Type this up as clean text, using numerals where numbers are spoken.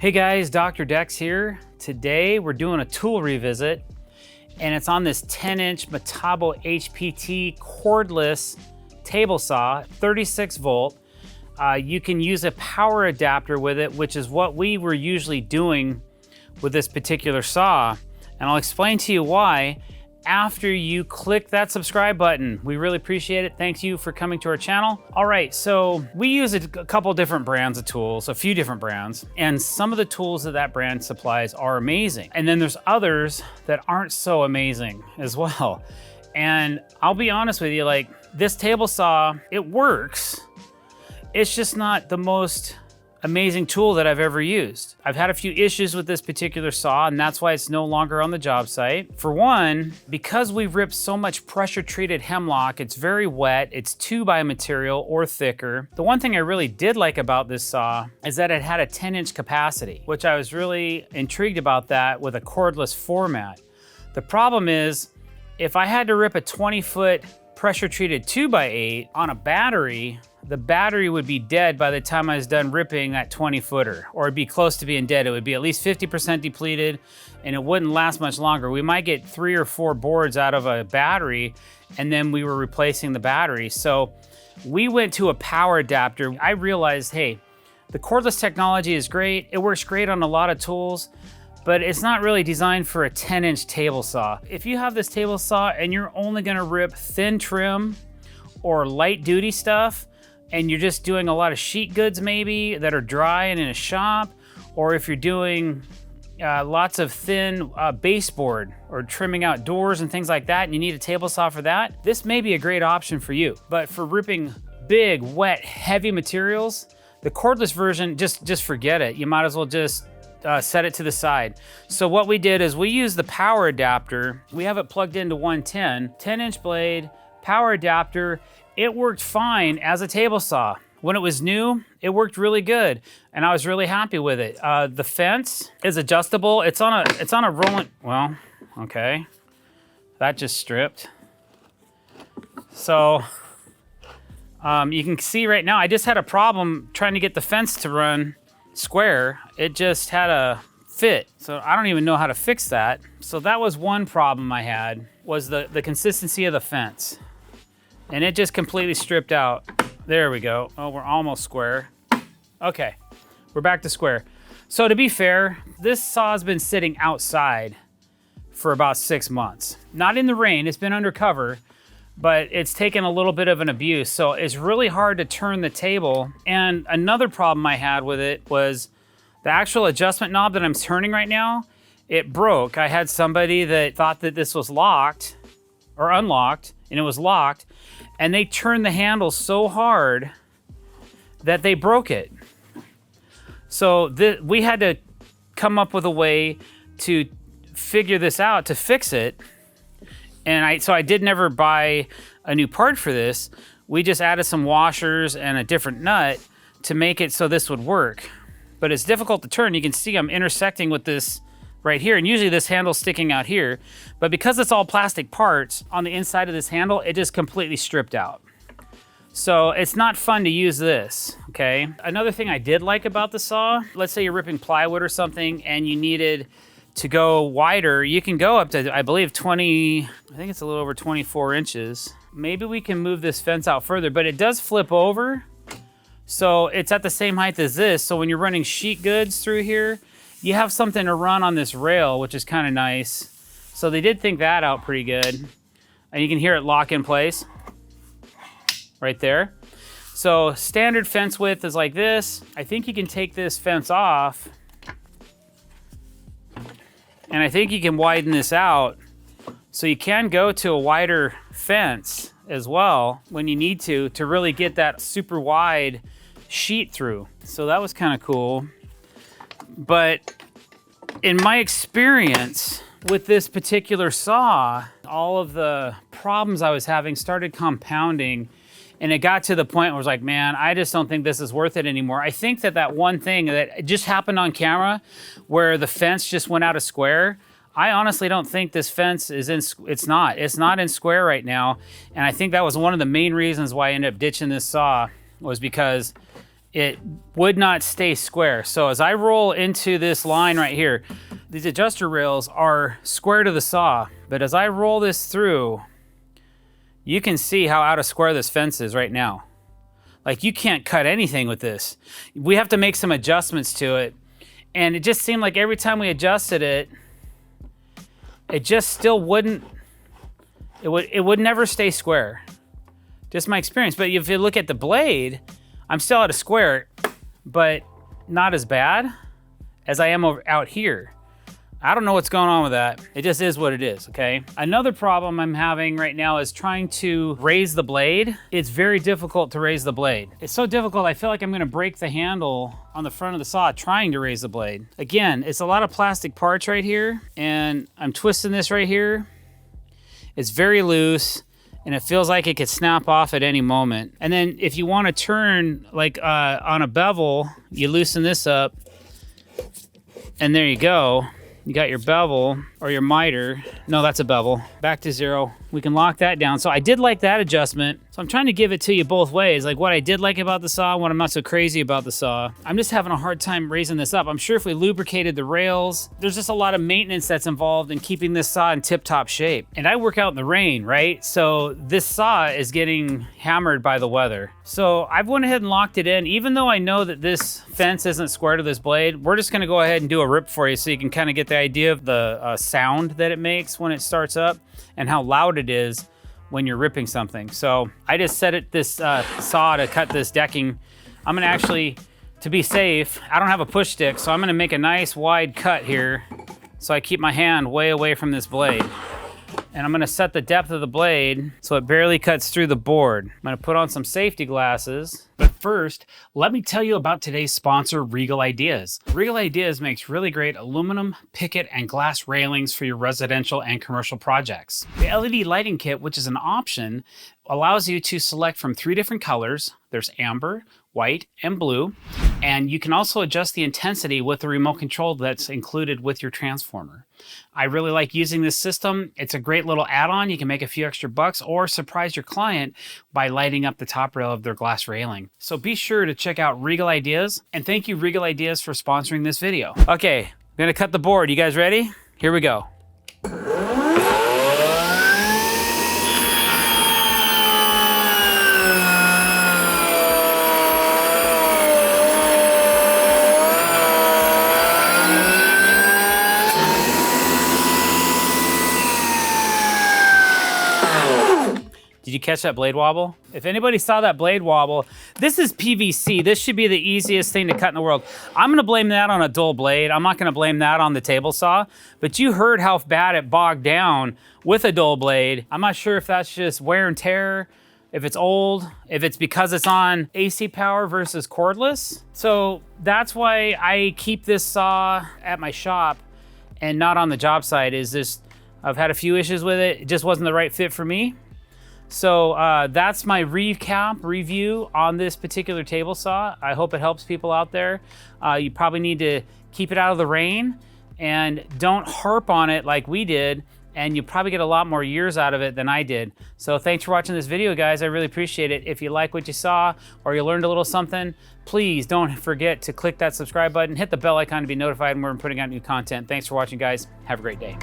Hey guys, drdecks here. Today we're doing a tool revisit and it's on this 10-inch Metabo HPT cordless table saw, 36 volt. You can use a power adapter with it, which is what we were usually doing with this particular saw. And I'll explain to you why after you click that subscribe button. We really appreciate it. Thank you for coming to our channel. All right, so we use a couple different brands of tools, a few different brands, and some of the tools that that brand supplies are amazing. And then there's others that aren't so amazing as well. And I'll be honest with you, like this table saw, it works. It's just not the most amazing tool that I've ever used. I've had a few issues with this particular saw, and that's why it's no longer on the job site. For one, because we ripped so much pressure treated hemlock, it's very wet, it's 2x material or thicker. The one thing I really did like about this saw is that it had a 10-inch capacity, which I was really intrigued about that with a cordless format. The problem is, if I had to rip a 20-foot pressure treated 2x8 on a battery, the battery would be dead by the time I was done ripping that 20-footer, or it'd be close to being dead. It would be at least 50% depleted and it wouldn't last much longer. We might get 3 or 4 boards out of a battery and then we were replacing the battery. So we went to a power adapter. I realized, hey, the cordless technology is great. It works great on a lot of tools, but it's not really designed for a 10-inch table saw. If you have this table saw and you're only gonna rip thin trim or light duty stuff, and you're just doing a lot of sheet goods maybe that are dry and in a shop, or if you're doing lots of thin baseboard or trimming out doors and things like that, and you need a table saw for that, this may be a great option for you. But for ripping big, wet, heavy materials, the cordless version, just forget it. You might as well just set it to the side. So what we did is we used the power adapter. We have it plugged into 110, 10-inch blade, power adapter. It worked fine as a table saw. When it was new, it worked really good, and I was really happy with it. The fence is adjustable. It's on a rolling. Well, okay, that just stripped. So you can see right now, I just had a problem trying to get the fence to run square. It just had a fit, so I don't even know how to fix that. So that was one problem I had, was the consistency of the fence. And it just completely stripped out. There we go. Oh, we're almost square. Okay, we're back to square. So to be fair, this saw's been sitting outside for about 6 months. Not in the rain, it's been under cover, but it's taken a little bit of an abuse. So it's really hard to turn the table. And another problem I had with it was the actual adjustment knob that I'm turning right now, it broke. I had somebody that thought that this was locked or unlocked, and it was locked, and they turned the handle so hard that they broke it. So we had to come up with a way to figure this out, to fix it. And so I did never buy a new part for this. We just added some washers and a different nut to make it so this would work. But it's difficult to turn. You can see I'm intersecting with this right here, and usually this handle's sticking out here, but because it's all plastic parts on the inside of this handle, it just completely stripped out. So it's not fun to use this, okay? Another thing I did like about the saw, let's say you're ripping plywood or something and you needed to go wider, you can go up to, I believe, I think it's a little over 24 inches. Maybe we can move this fence out further, but it does flip over. So it's at the same height as this, so when you're running sheet goods through here, you have something to run on this rail, which is kind of nice. So they did think that out pretty good. And you can hear it lock in place right there. So standard fence width is like this. I think you can take this fence off, and I think you can widen this out. So you can go to a wider fence as well when you need to really get that super wide sheet through. So that was kind of cool. But in my experience with this particular saw, all of the problems I was having started compounding, and it got to the point where I was like, man, I just don't think this is worth it anymore. I think that one thing that just happened on camera where the fence just went out of square, I honestly don't think this fence is it's not in square right now. And I think that was one of the main reasons why I ended up ditching this saw, was because it would not stay square. So as I roll into this line right here, these adjuster rails are square to the saw, but as I roll this through, you can see how out of square this fence is right now. Like, you can't cut anything with this. We have to make some adjustments to it. And it just seemed like every time we adjusted it, it just still wouldn't, it would never stay square. Just my experience. But if you look at the blade, I'm still at a square, but not as bad as I am out here. I don't know what's going on with that. It just is what it is, okay? Another problem I'm having right now is trying to raise the blade. It's very difficult to raise the blade. It's so difficult, I feel like I'm gonna break the handle on the front of the saw trying to raise the blade. Again, it's a lot of plastic parts right here, and I'm twisting this right here. It's very loose, and it feels like it could snap off at any moment. And then if you wanna turn, like on a bevel, you loosen this up, and there you go. You got your bevel or your miter. No, that's a bevel. Back to 0. We can lock that down. So I did like that adjustment. So I'm trying to give it to you both ways, like what I did like about the saw, what I'm not so crazy about the saw. I'm just having a hard time raising this up. I'm sure if we lubricated the rails, there's just a lot of maintenance that's involved in keeping this saw in tip-top shape. And I work out in the rain, right? So this saw is getting hammered by the weather. So I've went ahead and locked it in. Even though I know that this fence isn't square to this blade, we're just gonna go ahead and do a rip for you so you can kind of get the idea of the sound that it makes when it starts up and how loud it is when you're ripping something. So I just set this saw to cut this decking. I'm gonna actually, to be safe, I don't have a push stick, so I'm gonna make a nice wide cut here so I keep my hand way away from this blade. And I'm gonna set the depth of the blade so it barely cuts through the board. I'm gonna put on some safety glasses. But first, let me tell you about today's sponsor, Regal Ideas. Regal Ideas makes really great aluminum, picket, and glass railings for your residential and commercial projects. The LED lighting kit, which is an option, allows you to select from 3 different colors. There's amber, white, and blue. And you can also adjust the intensity with the remote control that's included with your transformer. I really like using this system. It's a great little add-on. You can make a few extra bucks or surprise your client by lighting up the top rail of their glass railing. So be sure to check out Regal Ideas, and thank you Regal Ideas for sponsoring this video. Okay, I'm gonna cut the board. You guys ready? Here we go. Did you catch that blade wobble? If anybody saw that blade wobble, this is PVC. This should be the easiest thing to cut in the world. I'm gonna blame that on a dull blade. I'm not gonna blame that on the table saw, but you heard how bad it bogged down with a dull blade. I'm not sure if that's just wear and tear, if it's old, if it's because it's on AC power versus cordless. So that's why I keep this saw at my shop and not on the job site. Is this, I've had a few issues with it. It just wasn't the right fit for me. So that's my review on this particular table saw. I hope it helps people out there. You probably need to keep it out of the rain and don't harp on it like we did, and you probably get a lot more years out of it than I did. So thanks for watching this video, guys. I really appreciate it. If you like what you saw or you learned a little something, please don't forget to click that subscribe button, hit the bell icon to be notified when we're putting out new content. Thanks for watching, guys. Have a great day.